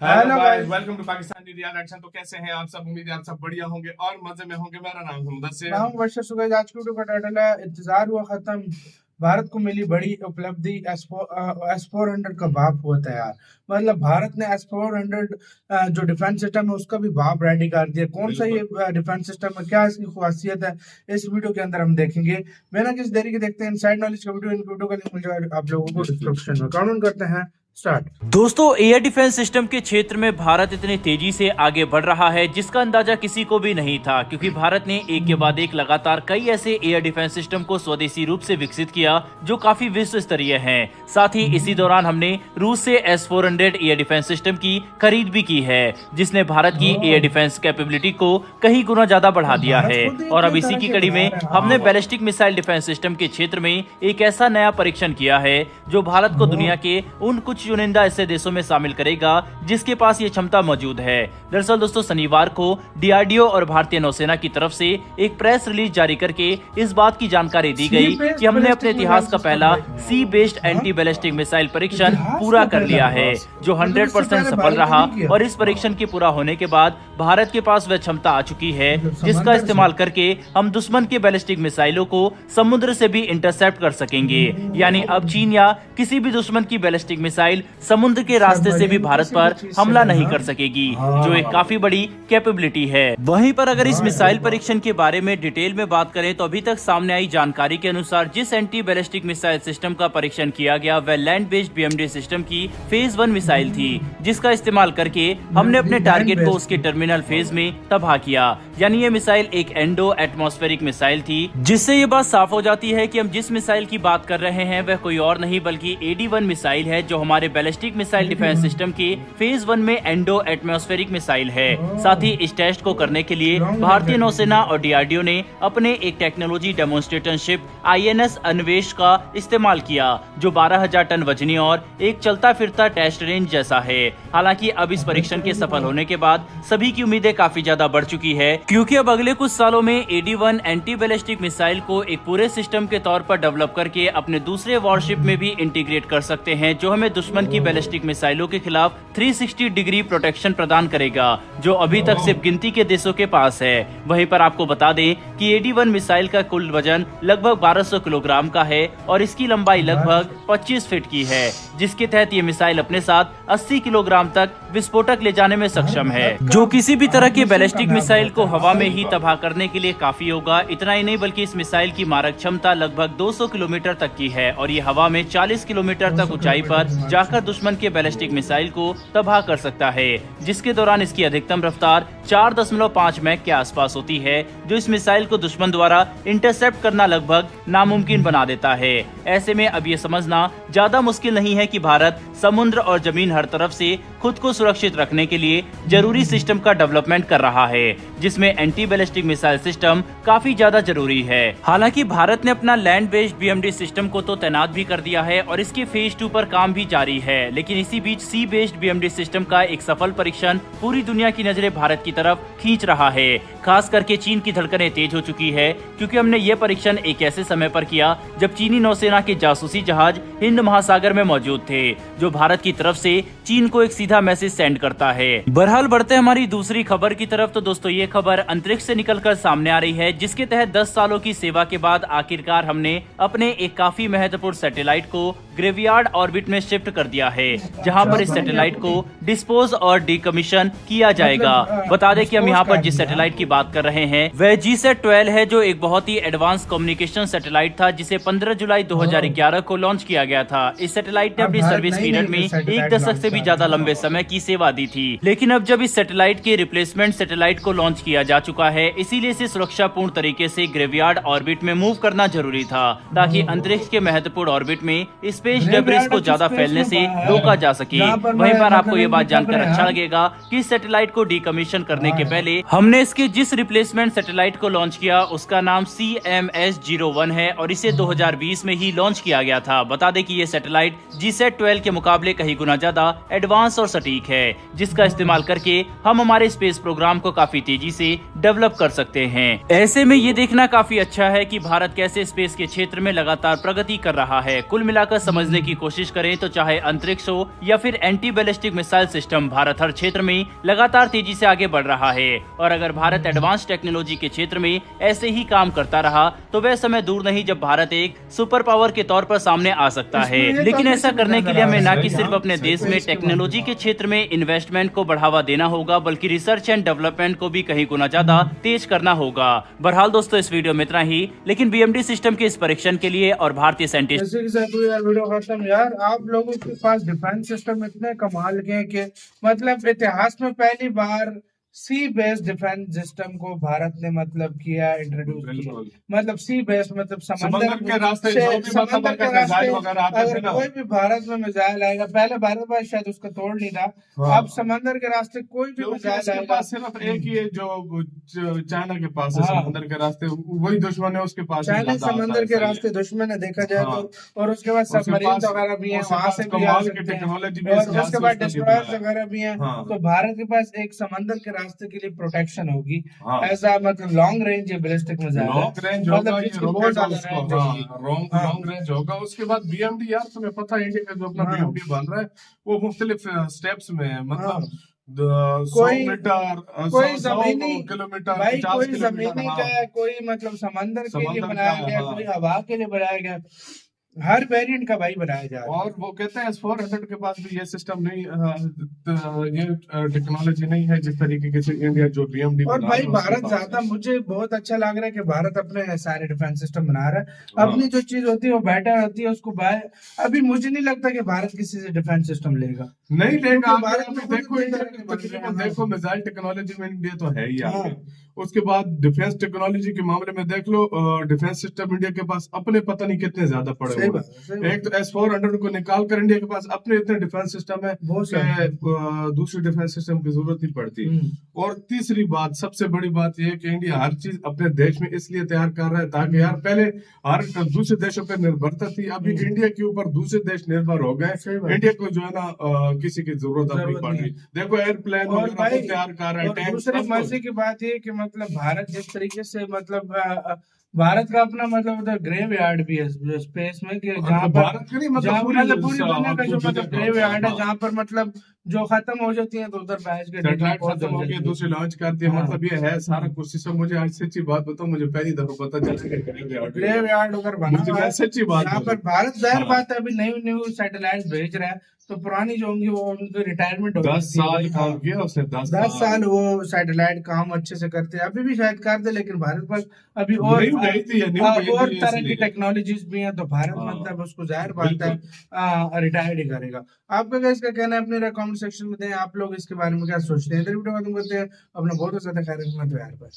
Hello guys, guys. Welcome to Pakistani reaction. तो कैसे हैं आप सब? उम्मीद है आप सब बढ़िया होंगे और मजे में होंगे। मेरा नाम है मैं मुदस्सिर। हूं बशर सुगैज। आज की वीडियो का टाइटल है इंतजार हुआ खत्म, भारत को मिली बड़ी उपलब्धि, S-400 का बाप हुआ तैयार। मतलब भारत ने S-400 जो डिफेंस सिस्टम है उसका भी बाप रेडी कर दिया। कौन सा बिल्कुल। ये डिफेंस सिस्टम है, क्या इसकी खासियत है, इस वीडियो के अंदर हम देखेंगे। बिना किसी देरी के देखते हैं इनसाइड नॉलेज का वीडियो। इन वीडियो का लिंक मिल जाएगा आप लोगों को डिस्क्रिप्शन में। काउंट करते हैं, स्टार्ट। दोस्तों, एयर डिफेंस सिस्टम के क्षेत्र में भारत इतनी तेजी से आगे बढ़ रहा है जिसका अंदाजा किसी को भी नहीं था, क्योंकि भारत ने एक के बाद एक लगातार कई ऐसे एयर डिफेंस सिस्टम को स्वदेशी रूप से विकसित किया जो काफी विश्व स्तरीय हैं। साथ ही इसी दौरान हमने रूस से S-400 एयर डिफेंस सिस्टम की खरीद भी की है, जिसने भारत की एयर डिफेंस कैपेबिलिटी को कई गुना ज्यादा बढ़ा दिया है। और अब इसी की कड़ी में हमने बैलिस्टिक मिसाइल डिफेंस सिस्टम के क्षेत्र में एक ऐसा नया परीक्षण किया है जो भारत को दुनिया के उन कुछ चुनिंदा ऐसे देशों में शामिल करेगा जिसके पास ये क्षमता मौजूद है। दरअसल दोस्तों, शनिवार को DRDO और भारतीय नौसेना की तरफ से एक प्रेस रिलीज जारी करके इस बात की जानकारी दी गई कि हमने अपने इतिहास का पहला सी बेस्ड एंटी बैलिस्टिक मिसाइल परीक्षण पूरा कर लिया है, जो 100% सफल रहा। और इस परीक्षण के पूरा होने के बाद भारत के पास वह क्षमता आ चुकी है जिसका इस्तेमाल करके हम दुश्मन के बैलिस्टिक मिसाइलों को समुद्र से भी इंटरसेप्ट कर सकेंगे। यानी अब चीन या किसी भी दुश्मन की बैलिस्टिक मिसाइल समुद्र के रास्ते से भी भारत पर हमला नहीं कर सकेगी, जो एक काफी बड़ी कैपेबिलिटी है। वहीं पर अगर इस मिसाइल परीक्षण के बारे में डिटेल में बात करें तो अभी तक सामने आई जानकारी के अनुसार जिस एंटी बैलिस्टिक मिसाइल सिस्टम का परीक्षण किया गया वह लैंड बेस्ड BMD सिस्टम की फेज 1 मिसाइल थी, जिसका इस्तेमाल करके हमने अपने टारगेट को उसके टर्मिनल फेज में तबाह किया। यानी ये मिसाइल एक एंडो एटमॉस्फेरिक मिसाइल थी, जिससे ये बात साफ हो जाती है कि हम जिस मिसाइल की बात कर रहे हैं वह कोई और नहीं बल्कि AD-1 मिसाइल है, जो हमारे बैलिस्टिक मिसाइल डिफेंस सिस्टम की फेज 1 में एंडो एटमॉस्फेरिक मिसाइल है। साथ ही इस टेस्ट को करने के लिए भारतीय नौसेना और DRDO ने अपने एक technology demonstrator ship INS Anvesh का इस्तेमाल किया, जो 12,000 टन वजनी और एक चलता फिरता टेस्ट रेंज जैसा है। हालांकि अब इस परीक्षण के सफल होने के बाद सभी की उम्मीदें काफी ज्यादा बढ़ चुकी है, क्योंकि अब अगले कुछ सालों में AD-1 एंटी बैलिस्टिक मिसाइल को एक पूरे सिस्टम के तौर पर डेवलप करके अपने दूसरे वॉरशिप में भी इंटीग्रेट कर सकते हैं, जो हमें दुश्मन की बैलिस्टिक मिसाइलों के खिलाफ 360 डिग्री प्रोटेक्शन प्रदान करेगा, जो अभी तक सिर्फ गिनती के देशों के पास है। वहीं पर आपको बता दें कि AD-1 मिसाइल का कुल वजन लगभग 1200 किलोग्राम का है और इसकी लंबाई लगभग 25 फीट की है, जिसके तहत ये मिसाइल अपने साथ 80 किलोग्राम तक विस्फोटक ले जाने में सक्षम है, जो किसी भी तरह के बैलिस्टिक मिसाइल को हवा में ही तबाह करने के लिए काफी होगा। इतना ही नहीं बल्कि इस मिसाइल की मारक क्षमता लगभग 200 किलोमीटर तक की है और ये हवा में 40 किलोमीटर तक ऊंचाई पर जाकर दुश्मन के बैलिस्टिक मिसाइल को तबाह कर सकता है, जिसके दौरान इसकी अधिकतम रफ्तार 4.5 मैक के आसपास होती है, जो इस मिसाइल को दुश्मन द्वारा इंटरसेप्ट करना लगभग नामुमकिन बना देता है। ऐसे में अब ये समझना ज्यादा मुश्किल नहीं है कि भारत समुद्र और जमीन हर तरफ से खुद को सुरक्षित रखने के लिए जरूरी सिस्टम का डेवलपमेंट कर रहा है, जिसमें एंटी बैलिस्टिक मिसाइल सिस्टम काफी ज्यादा जरूरी है। हालांकि भारत ने अपना लैंड बेस्ड BMD सिस्टम को तो तैनात भी कर दिया है और इसके फेज 2 पर काम भी जारी है, लेकिन इसी बीच सी बेस्ड BMD सिस्टम का एक सफल परीक्षण पूरी दुनिया की नजरें भारत की तरफ खींच रहा है। खास करके चीन की धड़कनें तेज हो चुकी है, क्योंकि हमने ये परीक्षण एक ऐसे समय पर किया जब चीनी नौसेना के जासूसी जहाज हिंद महासागर में मौजूद थे, जो भारत की तरफ से चीन को एक सीधा मैसेज सेंड करता है। बहरहाल बढ़ते हमारी दूसरी खबर की तरफ, तो दोस्तों ये खबर अंतरिक्ष से निकलकर सामने आ रही है, जिसके तहत 10 सालों की सेवा के बाद आखिरकार हमने अपने एक काफी महत्वपूर्ण सैटेलाइट को ग्रेवियार्ड ऑर्बिट में शिफ्ट कर दिया है, जहां पर इस सैटेलाइट को डिस्पोज और डिकमीशन किया जाएगा। बता दें कि हम यहां पर जिस सैटेलाइट की बात कर रहे हैं वह GSAT-12 है, जो एक बहुत ही एडवांस कम्युनिकेशन सैटेलाइट था, जिसे 15 जुलाई 2011 को लॉन्च किया गया था। इस सैटेलाइट ने अपनी सर्विस पीरियड में 1 दशक से भी ज्यादा लंबे समय की सेवा दी थी, लेकिन अब जब इस सैटेलाइट के रिप्लेसमेंट सैटेलाइट को लॉन्च किया जा चुका है, इसीलिए इसे सुरक्षापूर्ण तरीके से ग्रेवियार्ड ऑर्बिट में मूव करना जरूरी था, ताकि अंतरिक्ष के महत्वपूर्ण ऑर्बिट में स्पेस डेब्रिस को ज्यादा फैलने से रोका जा सके। वहीं पर आपको ये बात जानकर अच्छा लगेगा कि इस सैटेलाइट को डिकमीशन करने के पहले हमने इसके जिस रिप्लेसमेंट सैटेलाइट को लॉन्च किया उसका नाम CMS-01 है और इसे 2020 में ही लॉन्च किया गया था। बता दें कि ये सैटेलाइट GSAT-12 के मुकाबले कहीं गुना ज्यादा एडवांस और सटीक है, जिसका इस्तेमाल करके हम हमारे स्पेस प्रोग्राम को काफी तेजी से डेवलप कर सकते हैं। ऐसे में ये देखना काफी अच्छा है कि भारत कैसे स्पेस के क्षेत्र में लगातार प्रगति कर रहा है। कुल मिलाकर समझने की कोशिश करें तो चाहे अंतरिक्ष हो या फिर anti ballistic missile system, Bharat हर क्षेत्र में लगातार तेजी से आगे बढ़ रहा है। और अगर भारत एडवांस टेक्नोलॉजी के क्षेत्र में ऐसे ही काम करता रहा तो वह समय दूर नहीं जब भारत एक सुपर पावर के तौर पर सामने आ सकता है। लेकिन ऐसा करने के लिए हमें न कि सिर्फ अपने देश में टेक्नोलॉजी के क्षेत्र में इन्वेस्टमेंट को बढ़ावा देना होगा, बल्कि रिसर्च एंड डेवलपमेंट को भी कहीं गुना ज्यादा तेज करना होगा। बहरहाल दोस्तों, इस वीडियो में इतना ही, लेकिन BMD सिस्टम के इस परीक्षण के लिए और भारतीय साइंटिस्ट जैसे कि सर यार वीडियो खत्म यार। आप लोगों के पास डिफेंस सिस्टम इतने कमाल के हैं कि मतलब इतिहास में पहली बार सी बेस्ड डिफेंस सिस्टम को भारत ने मतलब किया, इंट्रोड्यूस किया। मतलब सी बेस्ड मतलब समंदर के रास्ते से, जो भी समंदर के रास्ते वगैरह आते थे अगर ना, कोई भी भारत में मिसाइल आएगा, पहले भारत में शायद उसका तोड़ नहीं था, हाँ। अब समंदर के रास्ते कोई भी मिसाइल उसके आएगा। पास सिर्फ एक ही है जो चाइना के पास है, हाँ। समंदर के रास्ते वही दुश्मन है, उसके पास चाइना ज्यादा आता समंदर है, के सही है। रास्ते दुश्मन है देखा जाए हाँ। तो। और उसके बाद उसके सबमरीन पास- वगैरह भी हैं, उसके वहां पास से भी आ कमाल की सकते हैं। टेक्नोलॉजी भी और इस लिहाज उसके से बाद उसका डिस्ट्रॉयर्स बनाया। वगैरह भी हैं। हाँ। तो भारत के पास एक समंदर के रास्ते के लिए प्रोटेक्शन होगी। हाँ। ऐसा मतलब लॉन्ग रेंज बैलिस्टिक मिसाइल है। लॉन्ग रेंज मतलब होगा, ये जिसकी बहुत रोकेट ज्यादा उसको, रेंज हाँ, होगी। हाँ। लॉन्ग रेंज होगा। उसके बाद BMD, यार तुम्हें पता है इंडिया का जो अपना हाँ। BMD बन रहा है वो मुख्तलिफ स्टेप्स में है, मतलब हाँ। 100 कोई- मीटर, कोई 100 जमीनी किलोमीटर, भाई 50 कोई किलोमीटर, जमीनी हाँ। का है, कोई मतलब समंदर के लिए समंदर बनाया का, गया, हाँ। कोई हवा के लिए बनाया गया, हर वेरिएंट का भाई बनाया जा रहा है। और वो कहते हैं S-400 के पास भी ये सिस्टम नहीं, ये टेक्नोलॉजी नहीं है जिस तरीके से इंडिया जो BMD और बना भाई रहा है, उसके भारत पास ज्यादा, है। मुझे बहुत अच्छा लग रहा है कि भारत अपने सारे डिफेंस सिस्टम बना रहा है। हाँ। अपनी जो चीज होती है वो बेटर होती है, उसको बाय। अभी मुझे नहीं लगता कि भारत किसी से डिफेंस सिस्टम लेगा। नहीं लेगा क्योंकि आगे। भारत अभी में देखो खुद इंडिया तरह के की बन रहे तकरीबन हैं। देखो मिसाइल टेक्नोलॉजी में इंडिया तो है ही आगे। हाँ। उसके बाद डिफेंस टेक्नोलॉजी के मामले में देख लो, डिफेंस सिस्टम इंडिया के पास अपने पता नहीं कितने ज्यादा पड़े सही हुए बात है, सही हैं। एक तो S-400 को निकाल कर इंडिया के पास अपने इतने डिफेंस सिस्टम है बहुत कि सारे। दूसरी डिफेंस सिस्टम की जरूरत नहीं पड़ती। और तीसरी बात, सबसे बड़ी बात यह है कि इंडिया हर चीज अपने देश में इसलिए तैयार कर रहा है ताकि यार पहले हर दूसरे देशों पर निर्भरता थी, अभी इंडिया के ऊपर दूसरे देश निर्भर हो गए। सही बात। इंडिया को जो है ना किसी की जरूरत अब नहीं जरूरत पड़ नहीं रही। देखो एयरप्लेन और वगैरह भाई खुद तैयार कर रहा है, और टैंक, दूसरी सब मजे कुछ। की बात ये कि मतलब भारत जिस तरीके से मतलब भारत का अपना मतलब उधर ग्रेव यार्ड भी है स्पेस में, कि जहाँ पर भारत का नहीं, मतलब जहाँ पूरी मतलब पूरी दुनिया का जो दुनिया मतलब का, ग्रेव यार्ड है, हाँ। जहाँ पर मतलब जो खत्म हो जाती है तो उधर बैच के सैटेलाइट खत्म हो गई, दूसरी लॉन्च करती है, हाँ। मतलब ये है सारा कुछ सिस्टम। मुझे आज सच्ची बात बताऊं, मुझे पहली दफा पता चला ग्रेव यार्ड उधर बना मुझे हुआ है, सच्ची बात जहाँ पर बोलूं। भारत जाहिर हाँ। बात है अभी न्यू सैटेलाइट भेज रहा है, तो पुरानी जो होंगी वो उनकी रिटायरमेंट हो 10 जाती है साल भाई। काम हाँ। किया उसने, 10 10 साल वो सैटेलाइट काम अच्छे से करते हैं, अभी भी शायद कर दे, लेकिन भारत पास अभी और न्यू गई थी, न्यू गई और थी तरह की इसलिए। टेक्नोलॉजीज भी हैं, तो भारत हाँ। मतलब उसको जाहिर बात है रिटायर्ड ही करेगा। आपका क्या इसका कहना है, अपने कमेंट सेक्शन में दें। आप लोग इसके बारे में क्या सोचते हैं? इधर वीडियो खत्म करते हैं। अपना बहुत ज्यादा ख्याल रखना तो यार बस।